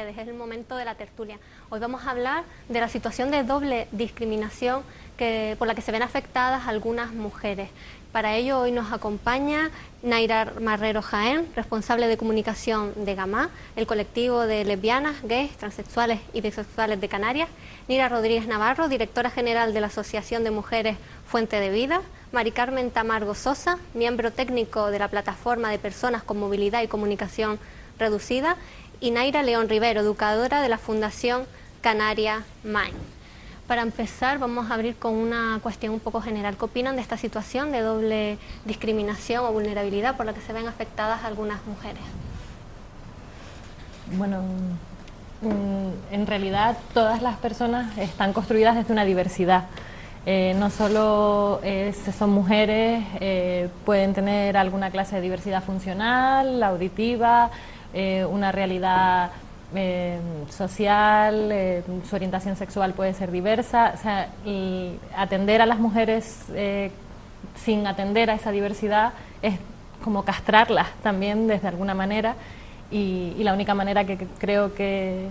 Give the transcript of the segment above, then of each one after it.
ustedes, es el momento de la tertulia. Hoy vamos a hablar de la situación de doble discriminación por la que se ven afectadas algunas mujeres. Para ello hoy nos acompaña Naira Marrero Jaén, responsable de comunicación de GAMA, el colectivo de lesbianas, gays, transexuales y bisexuales de Canarias; Nira Rodríguez Navarro, directora general de la Asociación de Mujeres Fuente de Vida; Mari Carmen Tamargo Sosa, miembro técnico de la Plataforma de Personas con Movilidad y Comunicación Reducida; y Naira León Rivero, educadora de la Fundación Canaria Mind. Para empezar, vamos a abrir con una cuestión un poco general. ¿Qué opinan de esta situación de doble discriminación o vulnerabilidad por la que se ven afectadas algunas mujeres? Bueno, en realidad todas las personas están construidas desde una diversidad. No solo son mujeres, pueden tener alguna clase de diversidad funcional, auditiva, una realidad social, su orientación sexual puede ser diversa. O sea, atender a las mujeres sin atender a esa diversidad es como castrarlas también desde alguna manera, y la única manera que creo que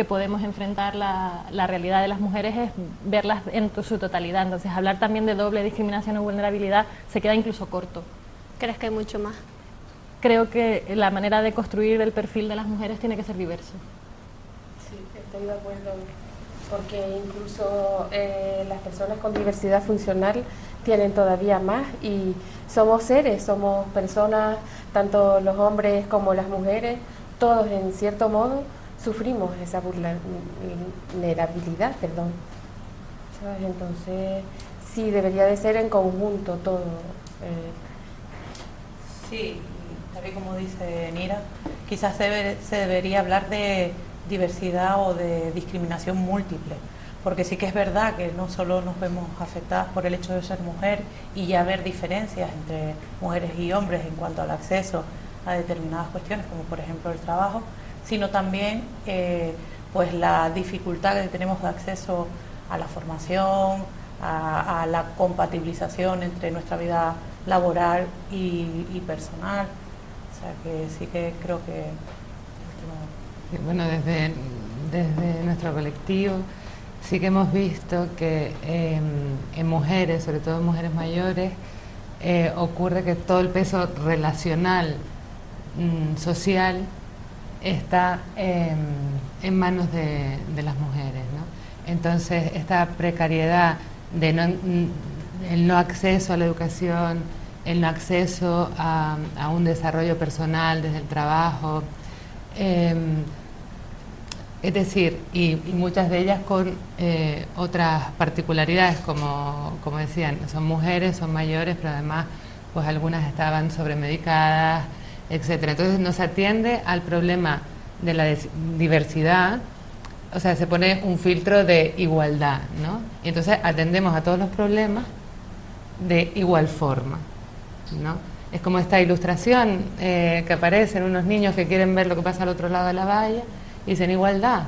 podemos enfrentar la realidad de las mujeres es verlas en su totalidad. Entonces, hablar también de doble discriminación o vulnerabilidad se queda incluso corto. ¿Crees que hay mucho más? Creo que la manera de construir el perfil de las mujeres tiene que ser diverso. Sí, estoy de acuerdo, porque incluso las personas con diversidad funcional tienen todavía más, y somos seres, somos personas, tanto los hombres como las mujeres, todos en cierto modo sufrimos esa vulnerabilidad, ¿sabes? Entonces sí, debería de ser en conjunto todo. Sí, tal y como dice Nira, quizás se debería hablar de diversidad o de discriminación múltiple, porque sí que es verdad que no solo nos vemos afectadas por el hecho de ser mujer y ya ver diferencias entre mujeres y hombres en cuanto al acceso a determinadas cuestiones, como por ejemplo el trabajo, sino también pues la dificultad que tenemos de acceso a la formación, a la compatibilización entre nuestra vida laboral y personal. O sea que sí que creo que... Bueno, desde nuestro colectivo sí que hemos visto que en mujeres, sobre todo en mujeres mayores, ocurre que todo el peso relacional, social, está en manos de las mujeres, ¿no? Entonces, esta precariedad de el no acceso a la educación, el no acceso a un desarrollo personal desde el trabajo, es decir, y muchas de ellas con otras particularidades, como decían, son mujeres, son mayores, pero además pues algunas estaban sobremedicadas, etcétera. Entonces nos atiende al problema de la diversidad, o sea, se pone un filtro de igualdad, ¿no? Y entonces atendemos a todos los problemas de igual forma, ¿no? Es como esta ilustración que aparecen unos niños que quieren ver lo que pasa al otro lado de la valla y dicen igualdad,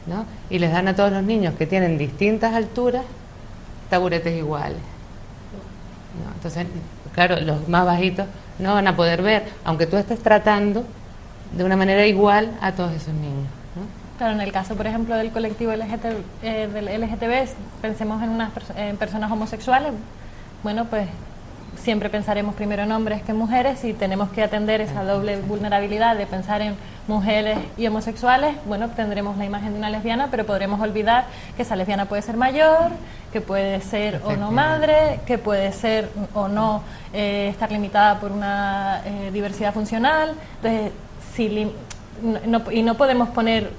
¿no? Y les dan a todos los niños que tienen distintas alturas taburetes iguales, ¿no? Entonces, claro, los más bajitos no van a poder ver, aunque tú estés tratando de una manera igual a todos esos niños, ¿no? Claro, en el caso, por ejemplo, del colectivo del LGTB, pensemos en personas homosexuales. Bueno, pues siempre pensaremos primero en hombres que en mujeres, y tenemos que atender esa doble vulnerabilidad de pensar en mujeres y homosexuales. Bueno, tendremos la imagen de una lesbiana, pero podremos olvidar que esa lesbiana puede ser mayor, que puede ser o no madre, que puede ser o no estar limitada por una diversidad funcional. Entonces, no podemos poner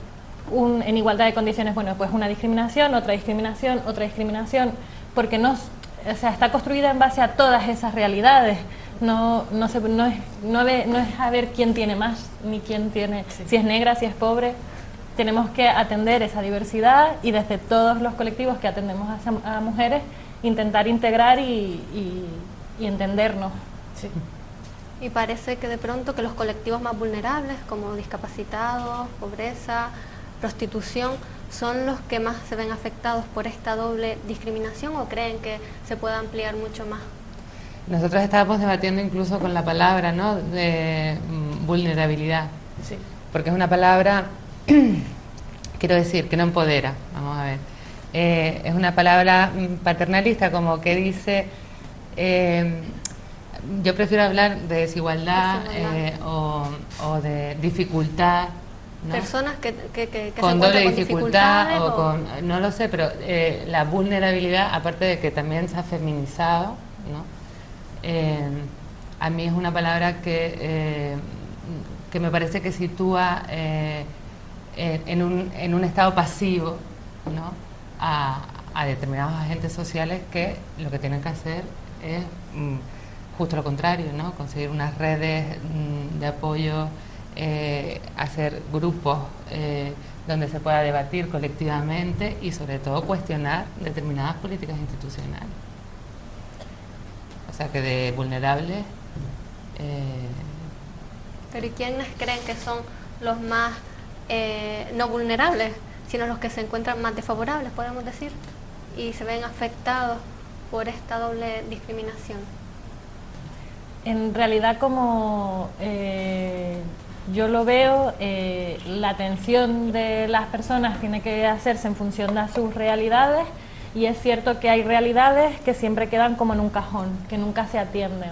en igualdad de condiciones, bueno, pues una discriminación, otra discriminación, otra discriminación, porque o sea, está construida en base a todas esas realidades. No es a ver quién tiene más, ni quién tiene, si es negra, si es pobre. Tenemos que atender esa diversidad, y desde todos los colectivos que atendemos a mujeres, intentar integrar y entendernos. Sí. Y parece que de pronto que los colectivos más vulnerables, como discapacitados, pobreza, prostitución, son los que más se ven afectados por esta doble discriminación, ¿o creen que se puede ampliar mucho más? Nosotros estábamos debatiendo incluso con la palabra, ¿no?, de vulnerabilidad, Sí. porque es una palabra quiero decir, que no empodera, vamos a ver. Es una palabra paternalista, como que dice, yo prefiero hablar de desigualdad, o de dificultad, ¿no? Personas que con se doble encuentran dificultad o con, no lo sé, pero la vulnerabilidad, aparte de que también se ha feminizado, ¿no? A mí es una palabra que me parece que sitúa en un estado pasivo, ¿no? a determinados agentes sociales que lo que tienen que hacer es justo lo contrario, ¿no? Conseguir unas redes de apoyo, hacer grupos donde se pueda debatir colectivamente y sobre todo cuestionar determinadas políticas institucionales. O sea que de vulnerables... Pero ¿y quiénes creen que son los más no vulnerables, sino los que se encuentran más desfavorables, podemos decir, y se ven afectados por esta doble discriminación? En realidad, como yo lo veo, la atención de las personas tiene que hacerse en función de sus realidades, y es cierto que hay realidades que siempre quedan como en un cajón, que nunca se atienden,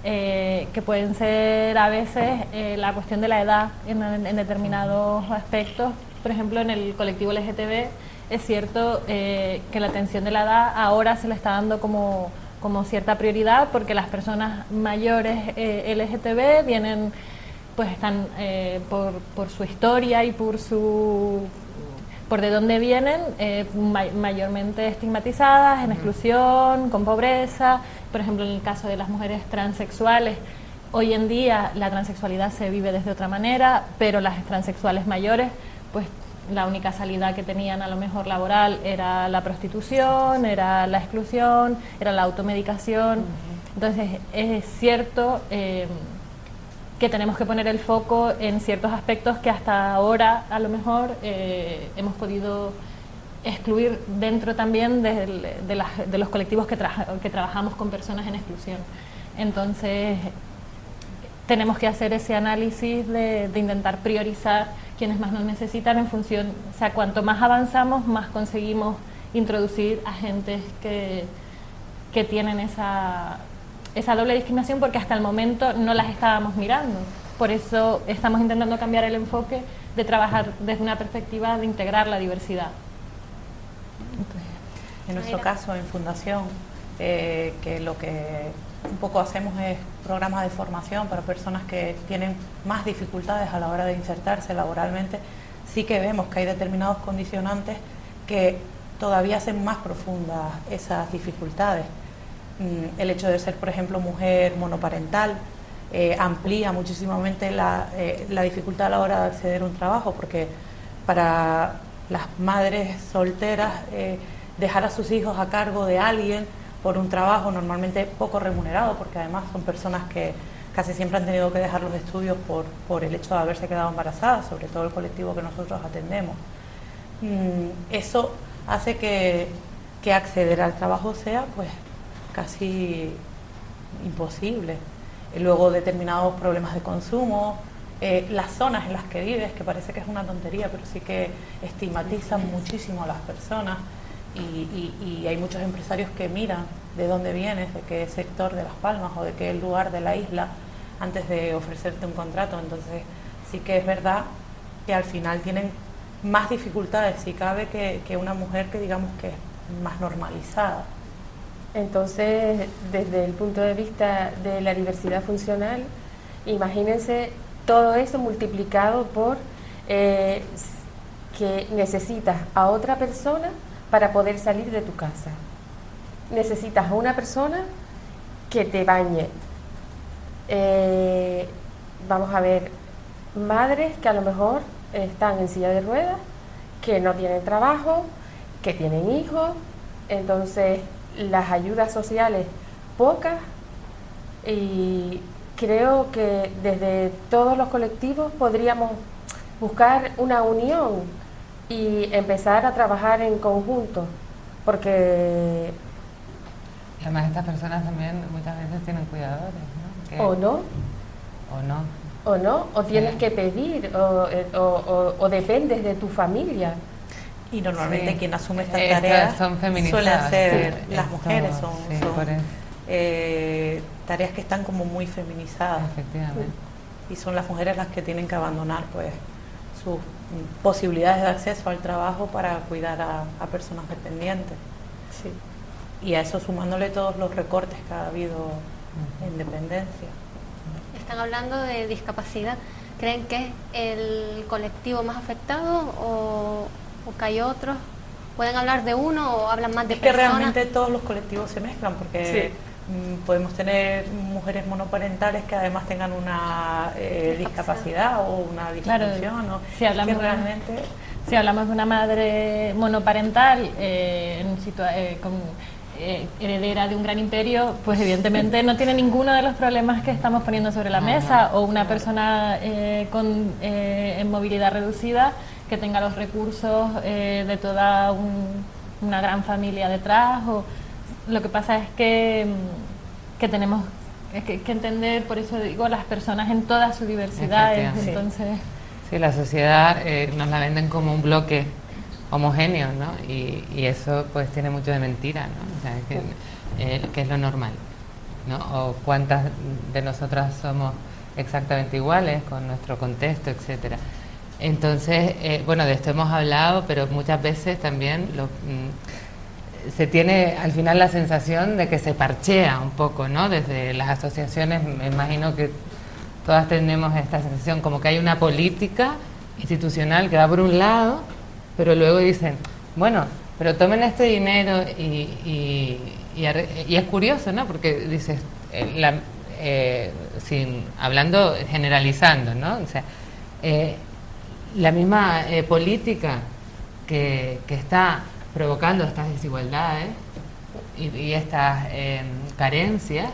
que pueden ser a veces la cuestión de la edad en determinados aspectos. Por ejemplo, en el colectivo LGTB es cierto que la atención de la edad ahora se le está dando como cierta prioridad, porque las personas mayores LGTB vienen, pues están por su historia y por de dónde vienen, mayormente estigmatizadas, en exclusión, con pobreza. Por ejemplo, en el caso de las mujeres transexuales, hoy en día la transexualidad se vive desde otra manera, pero las transexuales mayores, pues la única salida que tenían a lo mejor laboral era la prostitución, era la exclusión, era la automedicación. Entonces es cierto que tenemos que poner el foco en ciertos aspectos que hasta ahora a lo mejor hemos podido excluir dentro también de los colectivos que trabajamos con personas en exclusión. Entonces tenemos que hacer ese análisis de intentar priorizar quienes más nos necesitan en función, o sea, cuanto más avanzamos, más conseguimos introducir agentes que tienen esa doble discriminación, porque hasta el momento no las estábamos mirando. Por eso estamos intentando cambiar el enfoque de trabajar desde una perspectiva de integrar la diversidad. En nuestro caso, en Fundación, que lo que un poco hacemos es programas de formación para personas que tienen más dificultades a la hora de insertarse laboralmente. Sí que vemos que hay determinados condicionantes que todavía hacen más profundas esas dificultades. El hecho de ser, por ejemplo, mujer monoparental amplía muchísimamente la dificultad a la hora de acceder a un trabajo, porque para las madres solteras dejar a sus hijos a cargo de alguien por un trabajo normalmente poco remunerado, porque además son personas que casi siempre han tenido que dejar los estudios por el hecho de haberse quedado embarazadas, sobre todo el colectivo que nosotros atendemos. Eso hace que acceder al trabajo sea pues casi imposible. Luego determinados problemas de consumo, las zonas en las que vives, que parece que es una tontería, pero sí que estigmatizan muchísimo a las personas, y hay muchos empresarios que miran de dónde vienes, de qué sector de Las Palmas o de qué lugar de la isla, antes de ofrecerte un contrato. Entonces sí que es verdad que al final tienen más dificultades, si cabe, que una mujer que digamos que es más normalizada. Entonces, desde el punto de vista de la diversidad funcional, imagínense todo eso multiplicado por que necesitas a otra persona para poder salir de tu casa. Necesitas a una persona que te bañe. Vamos a ver, madres que a lo mejor están en silla de ruedas, que no tienen trabajo, que tienen hijos, entonces las ayudas sociales pocas, y creo que desde todos los colectivos podríamos buscar una unión y empezar a trabajar en conjunto, porque... Además estas personas también muchas veces tienen cuidadores, ¿no? ¿O no? O no. ¿O no? ¿O tienes que pedir? ¿O dependes de tu familia? Y normalmente quien asume estas Estas tareas son suelen feminizadas, ser sí, las esto, mujeres, son por eso. tareas que están como muy feminizadas. Efectivamente. Y son las mujeres las que tienen que abandonar pues sus posibilidades de acceso al trabajo para cuidar a personas dependientes. Sí. Y a eso sumándole todos los recortes que ha habido en dependencia. Están hablando de discapacidad. ¿Creen que es el colectivo más afectado o que hay otros? ¿Pueden hablar de uno o hablan más de Es que personas? realmente todos los colectivos se mezclan porque podemos tener mujeres monoparentales que además tengan una discapacidad o una disfunción. Claro, ¿no? si hablamos, realmente... si hablamos de una madre monoparental heredera de un gran imperio, pues evidentemente no tiene ninguno de los problemas que estamos poniendo sobre la mesa, o una persona en movilidad reducida que tenga los recursos de toda una gran familia detrás. Lo que pasa es que tenemos que entender, por eso digo, las personas en todas sus diversidades. Entonces, sí, la sociedad nos la venden como un bloque homogéneo, ¿no? Y eso pues tiene mucho de mentira, ¿no? O sea, que es lo normal, ¿no? O cuántas de nosotras somos exactamente iguales con nuestro contexto, etcétera. Entonces, bueno, de esto hemos hablado, pero muchas veces también se tiene al final la sensación de que se parchea un poco, ¿no? Desde las asociaciones, me imagino que todas tenemos esta sensación, como que hay una política institucional que va por un lado, pero luego dicen, bueno, pero tomen este dinero y es curioso, ¿no? Porque dices, hablando, generalizando, ¿no? O sea, la misma política que está provocando estas desigualdades y estas carencias,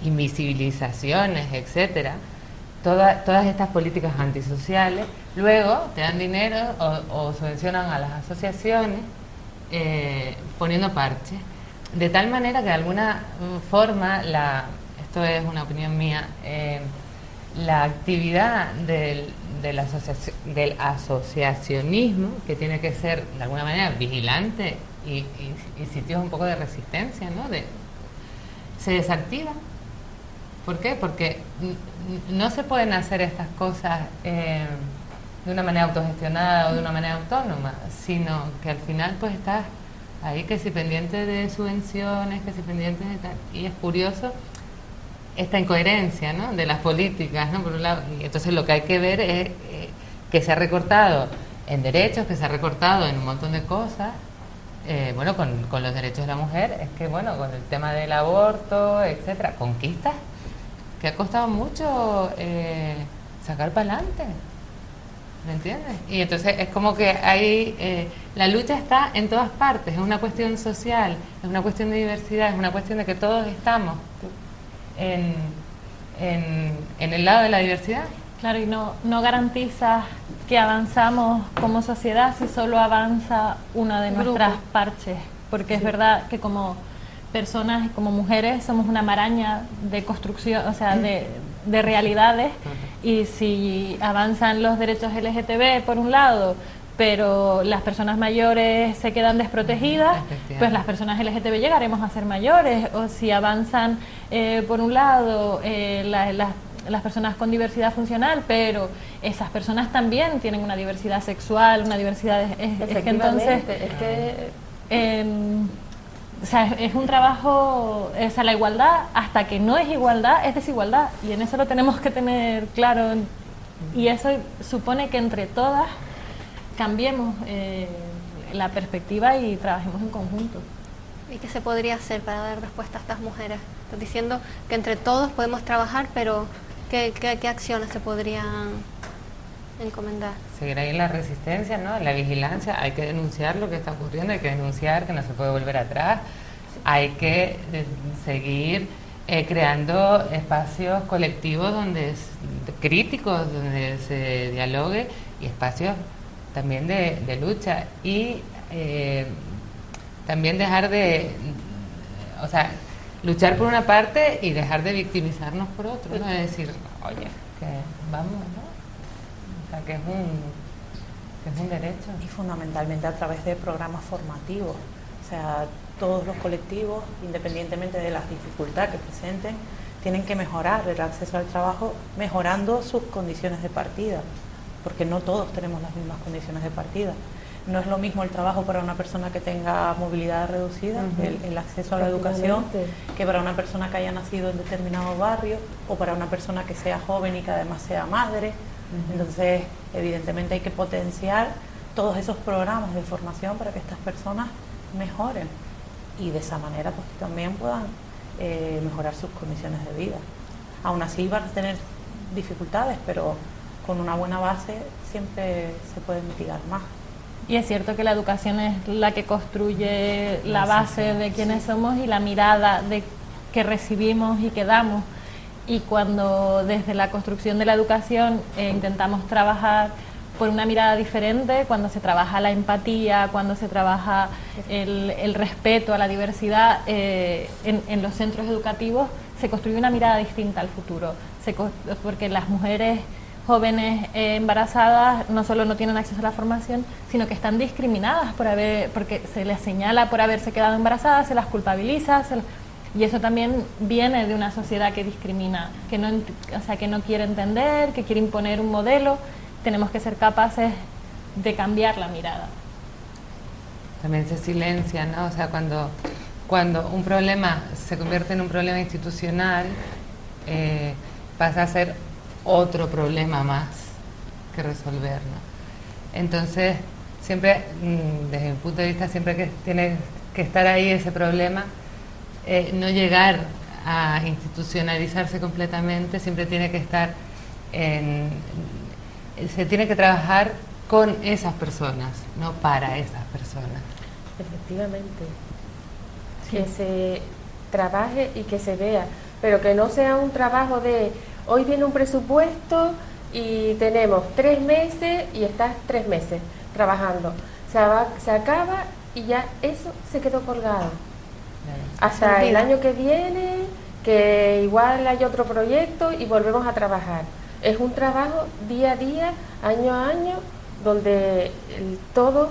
invisibilizaciones, etcétera, todas estas políticas antisociales, luego te dan dinero o subvencionan a las asociaciones poniendo parches, de tal manera que de alguna forma, esto es una opinión mía, la actividad del asociacionismo, que tiene que ser de alguna manera vigilante y sitios un poco de resistencia, ¿no? Se desactiva. ¿Por qué? Porque no se pueden hacer estas cosas de una manera autogestionada o de una manera autónoma, sino que al final pues estás ahí que si pendiente de subvenciones, que si pendiente de tal, y es curioso esta incoherencia, ¿no? De las políticas, ¿no? Por un lado, y entonces lo que hay que ver es que se ha recortado en derechos, que se ha recortado en un montón de cosas, bueno, con los derechos de la mujer, es que bueno, con el tema del aborto, etcétera, conquistas que ha costado mucho sacar para adelante, ¿me entiendes? Y entonces es como que hay la lucha está en todas partes, es una cuestión social, es una cuestión de diversidad, es una cuestión de que todos estamos en el lado de la diversidad. claro, y no garantiza que avanzamos como sociedad si solo avanza una de nuestras parches, porque es verdad que como personas y como mujeres somos una maraña de construcción, o sea, de realidades, y si avanzan los derechos LGTB por un lado, pero las personas mayores se quedan desprotegidas, pues las personas LGTB llegaremos a ser mayores. O si avanzan por un lado las personas con diversidad funcional, pero esas personas también tienen una diversidad sexual, una diversidad es que entonces o sea, es un trabajo, o sea, la igualdad hasta que no es igualdad es desigualdad, y en eso lo tenemos que tener claro, y eso supone que entre todas cambiemos la perspectiva y trabajemos en conjunto. ¿Y qué se podría hacer para dar respuesta a estas mujeres? Estás diciendo que entre todos podemos trabajar, pero ¿qué acciones se podrían encomendar? Seguir ahí en la resistencia, ¿no? En la vigilancia, hay que denunciar lo que está ocurriendo, hay que denunciar que no se puede volver atrás, hay que seguir creando espacios colectivos críticos, donde se dialogue, y espacios también de lucha, y también dejar o sea, luchar por una parte y dejar de victimizarnos por otro, ¿no? Es decir, oye, que vamos, ¿no? O sea, que es un derecho. Y fundamentalmente a través de programas formativos. O sea, todos los colectivos, independientemente de las dificultades que presenten, tienen que mejorar el acceso al trabajo mejorando sus condiciones de partida, porque no todos tenemos las mismas condiciones de partida. No es lo mismo el trabajo para una persona que tenga movilidad reducida, el acceso a la educación, que para una persona que haya nacido en determinado barrio o para una persona que sea joven y que además sea madre. Entonces, evidentemente hay que potenciar todos esos programas de formación para que estas personas mejoren y de esa manera pues que también puedan mejorar sus condiciones de vida. Aún así van a tener dificultades, pero con una buena base siempre se puede mitigar más. Y es cierto que la educación es la que construye la base de quiénes somos y la mirada de que recibimos y que damos. Y cuando desde la construcción de la educación intentamos trabajar por una mirada diferente, cuando se trabaja la empatía, cuando se trabaja el respeto a la diversidad en los centros educativos, se construye una mirada distinta al futuro, porque las mujeres jóvenes embarazadas no solo no tienen acceso a la formación, sino que están discriminadas porque se les señala por haberse quedado embarazadas, se las culpabiliza, y eso también viene de una sociedad que discrimina, que no quiere entender, que quiere imponer un modelo. Tenemos que ser capaces de cambiar la mirada. También se silencia, ¿no? O sea, cuando un problema se convierte en un problema institucional, pasa a ser otro problema más que resolver, ¿no? Entonces, siempre, desde mi punto de vista, siempre que tiene que estar ahí ese problema, no llegar a institucionalizarse completamente, siempre tiene que estar se tiene que trabajar con esas personas, no para esas personas. Efectivamente. Que se trabaje y que se vea, pero que no sea un trabajo de hoy viene un presupuesto y tenemos 3 meses y estás 3 meses trabajando. Se acaba y ya eso se quedó colgado. Hasta el año que viene, que igual hay otro proyecto y volvemos a trabajar. Es un trabajo día a día, año a año, donde todos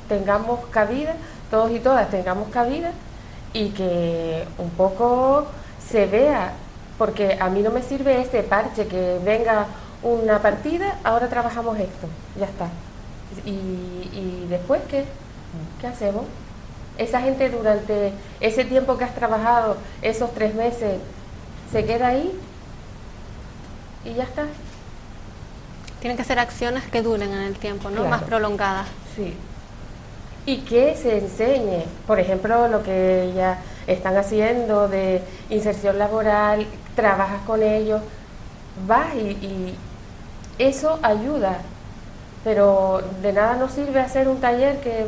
tengamos cabida, todos y todas tengamos cabida y que un poco se vea, porque a mí no me sirve ese parche que venga una partida, ahora trabajamos esto, ya está. Y después, ¿qué hacemos? Esa gente durante ese tiempo que has trabajado, esos 3 meses, se queda ahí y ya está. Tienen que ser acciones que duren en el tiempo, ¿no? Claro. Más prolongadas. Sí. Y que se enseñe, por ejemplo, lo que ya están haciendo de inserción laboral, trabajas con ellos, vas y eso ayuda, pero de nada nos sirve hacer un taller que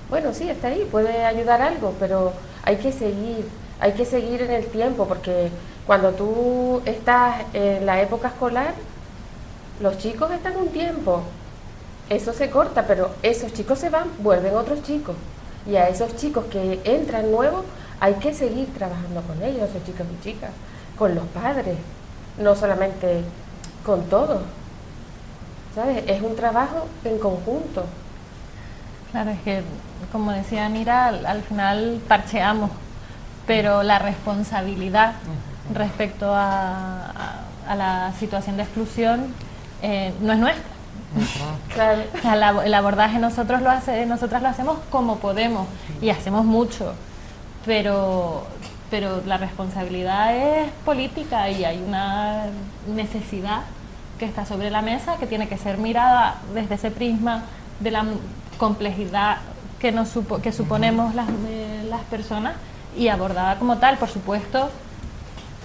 bueno, sí, está ahí, puede ayudar algo, pero hay que seguir en el tiempo, porque cuando tú estás en la época escolar, los chicos están un tiempo, eso se corta, pero esos chicos se van, vuelven otros chicos, y a esos chicos que entran nuevos hay que seguir trabajando con ellos, esos chicos y chicas, con los padres, no solamente con todos, ¿sabes? Es un trabajo en conjunto. Claro, es que, como decía Nira, al final parcheamos, pero la responsabilidad respecto a la situación de exclusión no es nuestra. Claro. O sea, el abordaje nosotras lo hacemos como podemos y hacemos mucho, pero la responsabilidad es política y hay una necesidad que está sobre la mesa que tiene que ser mirada desde ese prisma de la complejidad que suponemos las personas y abordada como tal, por supuesto,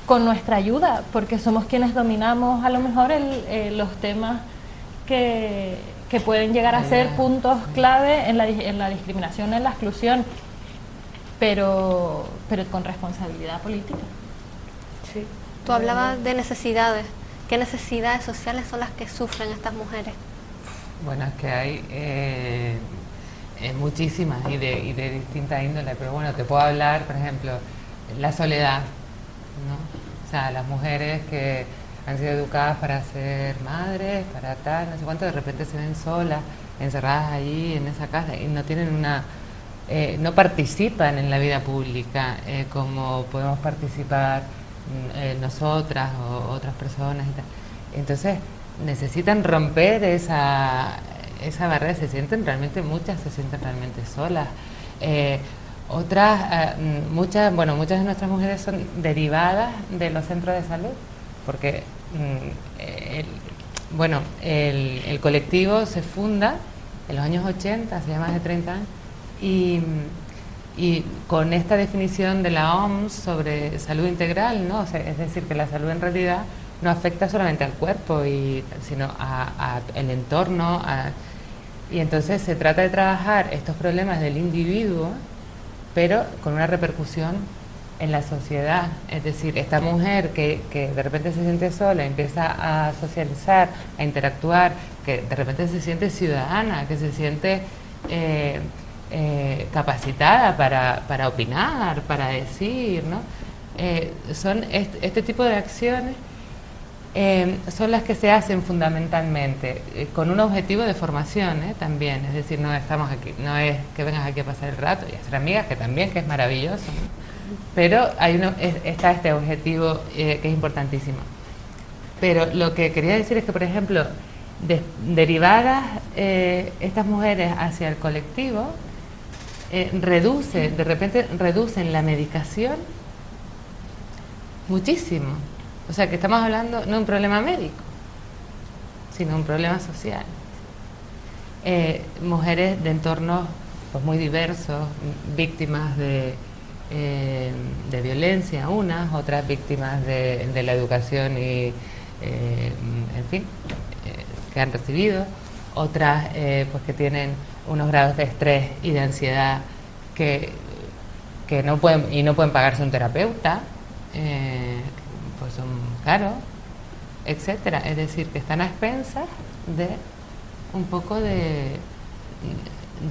con nuestra ayuda, porque somos quienes dominamos a lo mejor los temas que pueden llegar a ser puntos clave en la discriminación, en la exclusión, pero con responsabilidad política. Sí. Tú hablabas de necesidades. ¿Qué necesidades sociales son las que sufren estas mujeres? Bueno, es que hay muchísimas y de distinta índole, pero bueno, te puedo hablar, por ejemplo, la soledad, ¿no? O sea, las mujeres que han sido educadas para ser madres, para tal, no sé cuánto, de repente se ven solas, encerradas allí en esa casa y no tienen no participan en la vida pública como podemos participar nosotras o otras personas y tal. Entonces necesitan romper esa barrera, muchas se sienten realmente solas. Muchas de nuestras mujeres son derivadas de los centros de salud, porque el colectivo se funda en los años 80, hace ya más de 30 años, y con esta definición de la OMS sobre salud integral, ¿no? O sea, es decir, que la salud en realidad no afecta solamente al cuerpo, sino a el entorno, y entonces se trata de trabajar estos problemas del individuo, pero con una repercusión en la sociedad. Es decir, esta mujer que de repente se siente sola, empieza a socializar, a interactuar, que de repente se siente ciudadana, que se siente capacitada para opinar, para decir, ¿no? Son este tipo de acciones son las que se hacen fundamentalmente con un objetivo de formación también, es decir, no estamos aquí, no es que vengas aquí a pasar el rato y a ser amigas, que también, que es maravilloso, ¿no? Pero está este objetivo que es importantísimo. Pero lo que quería decir es que, por ejemplo, derivadas estas mujeres hacia el colectivo, de repente reducen la medicación muchísimo. O sea, que estamos hablando no de un problema médico, sino un problema social. Mujeres de entornos pues, muy diversos, víctimas de violencia, otras víctimas de la educación y, en fin, que han recibido, otras pues que tienen unos grados de estrés y de ansiedad que no pueden pagarse un terapeuta. Pues son caros, etcétera. Es decir, que están a expensas de un poco de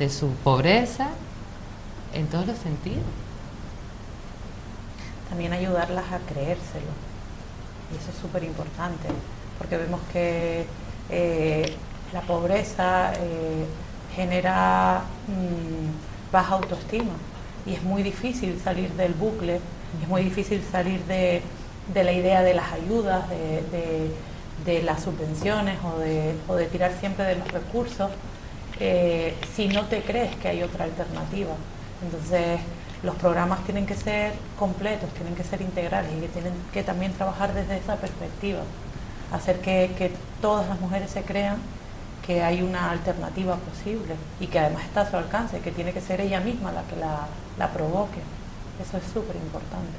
su pobreza en todos los sentidos. También ayudarlas a creérselo, y eso es súper importante, porque vemos que la pobreza genera baja autoestima, y es muy difícil salir del bucle, es muy difícil salir de la idea de las ayudas, de las subvenciones o de tirar siempre de los recursos, si no te crees que hay otra alternativa. Entonces los programas tienen que ser completos, tienen que ser integrales y que tienen que también trabajar desde esa perspectiva, hacer que todas las mujeres se crean que hay una alternativa posible y que además está a su alcance, que tiene que ser ella misma la que la provoque. Eso es súper importante.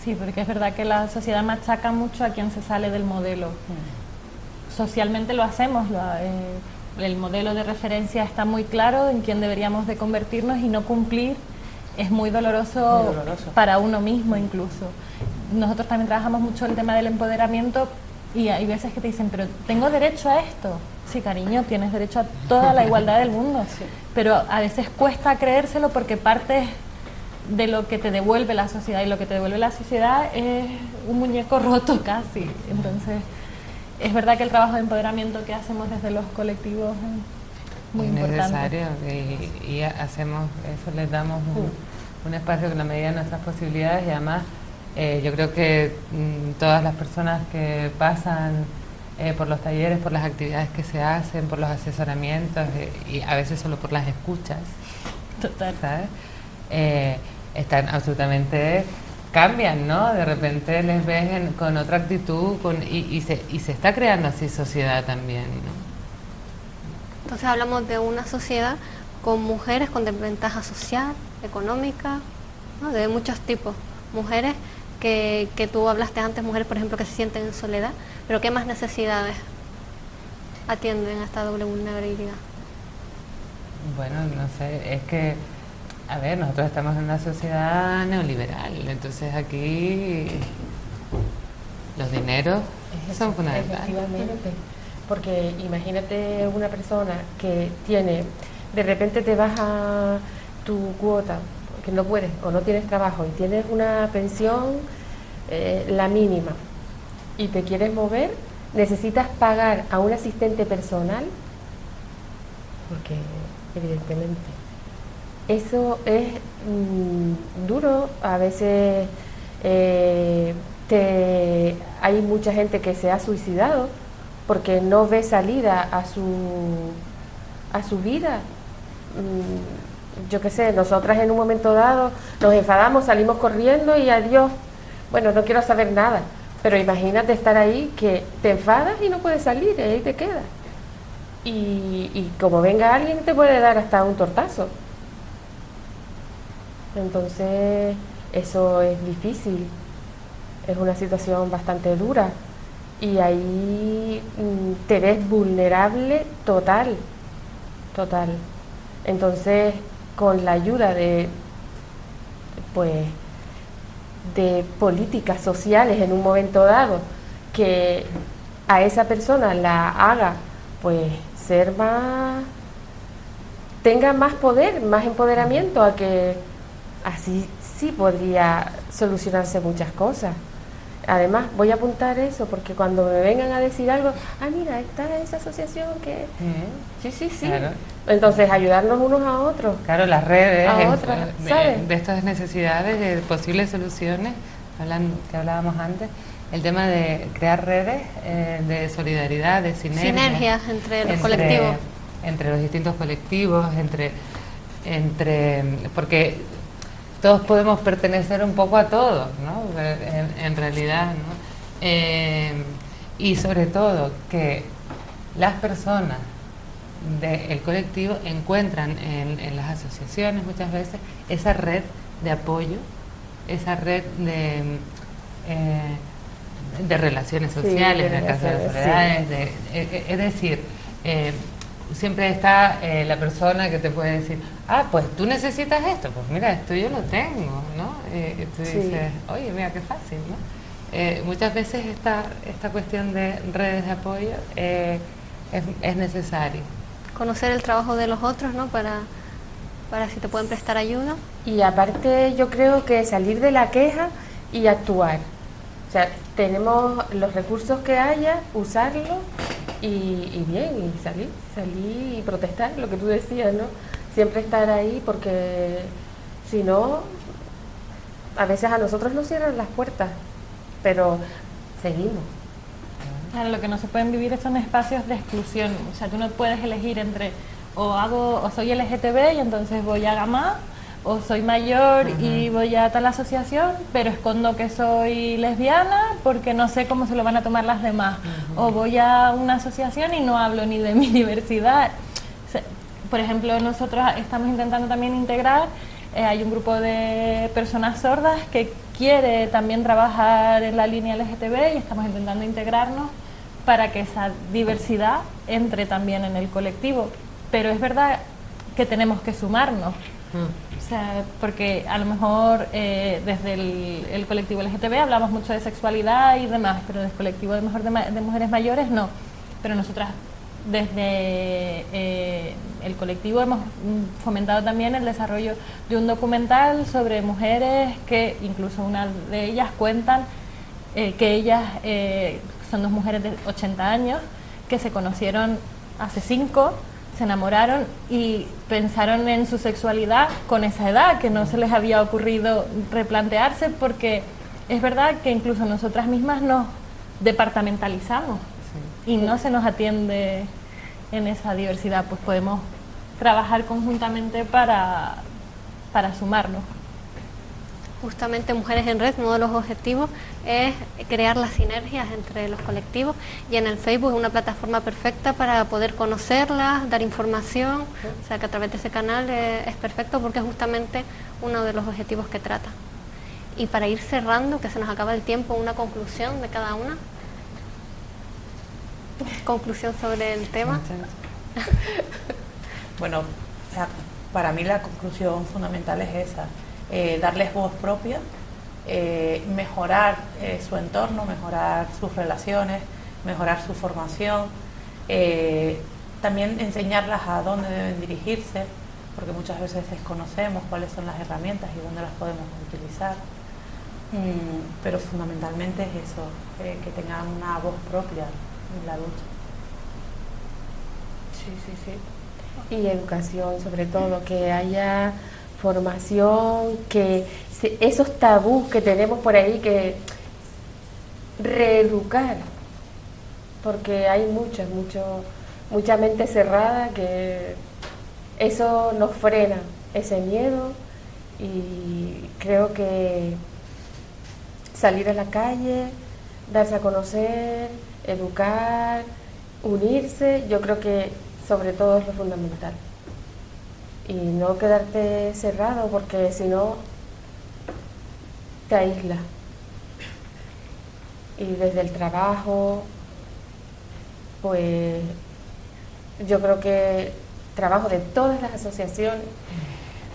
Sí, porque es verdad que la sociedad machaca mucho a quien se sale del modelo. Socialmente lo hacemos, el modelo de referencia está muy claro en quién deberíamos de convertirnos, y no cumplir es muy doloroso para uno mismo incluso. Nosotros también trabajamos mucho el tema del empoderamiento, y hay veces que te dicen, pero ¿tengo derecho a esto? Sí, cariño, tienes derecho a toda la igualdad del mundo, sí. Pero a veces cuesta creérselo porque partes de lo que te devuelve la sociedad, y lo que te devuelve la sociedad es un muñeco roto casi. Entonces es verdad que el trabajo de empoderamiento que hacemos desde los colectivos es muy importante. Necesario, y hacemos eso, les damos un espacio con la medida de nuestras posibilidades, y además yo creo que todas las personas que pasan por los talleres, por las actividades que se hacen, por los asesoramientos y a veces solo por las escuchas, total, ¿sabes? Están absolutamente, cambian, ¿no? De repente les ves con otra actitud y se está creando así sociedad también, ¿no? Entonces hablamos de una sociedad con mujeres con desventaja social, económica, ¿no? De muchos tipos. Mujeres que tú hablaste antes, mujeres por ejemplo que se sienten en soledad, pero ¿qué más necesidades atienden a esta doble vulnerabilidad? Bueno, no sé, es que, a ver, nosotros estamos en una sociedad neoliberal, entonces aquí los dineros son fundamentales. Efectivamente, porque imagínate una persona que tiene, de repente te baja tu cuota, que no puedes o no tienes trabajo y tienes una pensión la mínima, y te quieres mover, necesitas pagar a un asistente personal, porque evidentemente eso es duro. A veces hay mucha gente que se ha suicidado porque no ve salida a su vida. Yo qué sé, nosotras en un momento dado nos enfadamos, salimos corriendo y adiós, bueno, no quiero saber nada, pero imagínate estar ahí que te enfadas y no puedes salir, y ahí te quedas. Y como venga alguien te puede dar hasta un tortazo. Entonces eso es difícil, es una situación bastante dura y ahí te ves vulnerable total. Entonces, con la ayuda de políticas sociales en un momento dado, que a esa persona la haga pues tenga más poder, más empoderamiento, a que así sí podría solucionarse muchas cosas. Además, voy a apuntar eso porque cuando me vengan a decir algo, mira, está esa asociación que... Sí. Claro. Entonces, ayudarnos unos a otros. Claro, las redes, ¿sabes? De estas necesidades, de posibles soluciones, que hablábamos antes, el tema de crear redes de solidaridad, de sinergias entre los colectivos. Entre los distintos colectivos, porque todos podemos pertenecer un poco a todos, ¿no? En realidad, ¿no? Y sobre todo que las personas del colectivo encuentran en las asociaciones muchas veces esa red de apoyo, esa red de relaciones sociales, en el caso de las soledades, es decir, siempre está la persona que te puede decir, pues tú necesitas esto, pues mira, esto yo lo tengo, ¿no? Tú dices, oye, mira qué fácil, ¿no? Muchas veces esta cuestión de redes de apoyo es necesaria. Conocer el trabajo de los otros, ¿no? Para si te pueden prestar ayuda. Y aparte yo creo que salir de la queja y actuar. O sea, tenemos los recursos que haya, usarlos y bien, y salir y protestar, lo que tú decías, ¿no? Siempre estar ahí, porque si no, a veces a nosotros nos cierran las puertas, pero seguimos. Claro, lo que no se pueden vivir son espacios de exclusión. O sea, tú no puedes elegir entre o soy LGTB y entonces voy a Gamá, o soy mayor y voy a tal asociación, pero escondo que soy lesbiana porque no sé cómo se lo van a tomar las demás. O voy a una asociación y no hablo ni de mi diversidad. O sea, por ejemplo, nosotros estamos intentando también integrar, hay un grupo de personas sordas que quiere también trabajar en la línea LGTB y estamos intentando integrarnos para que esa diversidad entre también en el colectivo. Pero es verdad que tenemos que sumarnos. O sea, porque a lo mejor desde el colectivo LGTB hablamos mucho de sexualidad y demás, pero del colectivo de mujeres mayores no. Pero nosotras desde el colectivo hemos fomentado también el desarrollo de un documental sobre mujeres que incluso una de ellas cuentan que ellas son dos mujeres de 80 años que se conocieron hace 5, se enamoraron y pensaron en su sexualidad con esa edad, que no se les había ocurrido replantearse, porque es verdad que incluso nosotras mismas nos departamentalizamos y no se nos atiende en esa diversidad. Pues podemos trabajar conjuntamente para sumarnos. Justamente Mujeres en Red, uno de los objetivos es crear las sinergias entre los colectivos, y en el Facebook es una plataforma perfecta para poder conocerlas, dar información, o sea que a través de ese canal es perfecto porque es justamente uno de los objetivos que trata. Y para ir cerrando, que se nos acaba el tiempo, una conclusión de cada una. Conclusión sobre el tema. Bueno, para mí la conclusión fundamental es esa. Darles voz propia, mejorar su entorno, mejorar sus relaciones, mejorar su formación, también enseñarlas a dónde deben dirigirse, porque muchas veces desconocemos cuáles son las herramientas y dónde las podemos utilizar. Pero fundamentalmente es eso, que tengan una voz propia en la lucha. Sí, sí, sí. Y educación, sobre todo, que haya formación, que esos tabús que tenemos por ahí, que reeducar, porque hay mucha mente cerrada que eso nos frena, ese miedo, y creo que salir a la calle, darse a conocer, educar, unirse, yo creo que sobre todo es lo fundamental. Y no quedarte cerrado, porque si no te aísla. Y desde el trabajo, pues yo creo que trabajo de todas las asociaciones,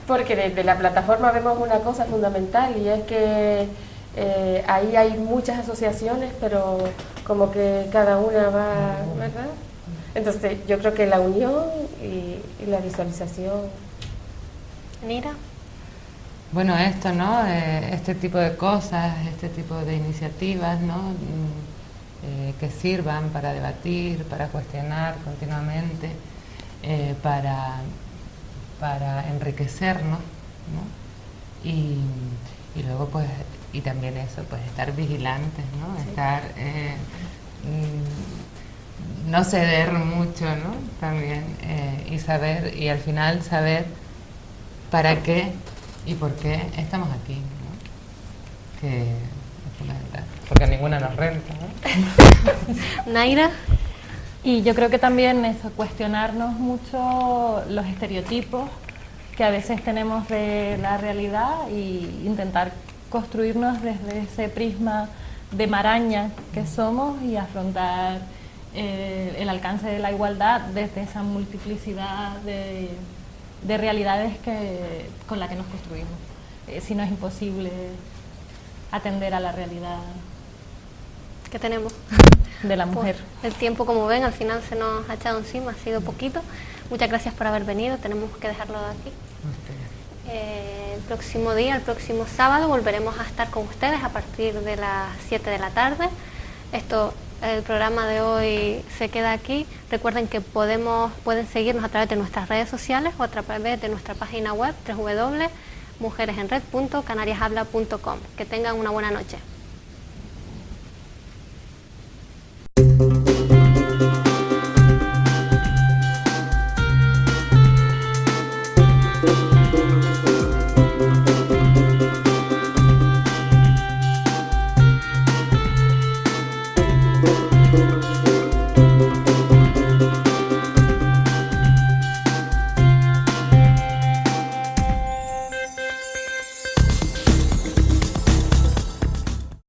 porque desde la plataforma vemos una cosa fundamental, y es que ahí hay muchas asociaciones, pero como que cada una va, ¿verdad? Entonces yo creo que la unión y la visualización. Mira. Bueno, esto, ¿no? Este tipo de cosas, este tipo de iniciativas, ¿no? Que sirvan para debatir, para cuestionar continuamente, para enriquecernos, ¿no? Y luego, pues, y también eso, pues, estar vigilantes, ¿no? Sí. Estar, no ceder mucho, ¿no? También, y saber, y al final saber para qué y por qué estamos aquí, ¿no? Que es fundamental, porque ninguna nos renta, ¿no? Naira. Y yo creo que también eso, cuestionarnos mucho los estereotipos que a veces tenemos de la realidad, y intentar construirnos desde ese prisma de maraña que somos, y afrontar el alcance de la igualdad desde esa multiplicidad de realidades con la que nos construimos. Si no, es imposible atender a la realidad que tenemos de la mujer. Pues, el tiempo, como ven, al final se nos ha echado encima, ha sido poquito. Muchas gracias por haber venido, tenemos que dejarlo de aquí. El próximo día, el próximo sábado, volveremos a estar con ustedes a partir de las 7 de la tarde. El programa de hoy se queda aquí. Recuerden que pueden seguirnos a través de nuestras redes sociales o a través de nuestra página web www.mujeresenred.canariashabla.com. Que tengan una buena noche.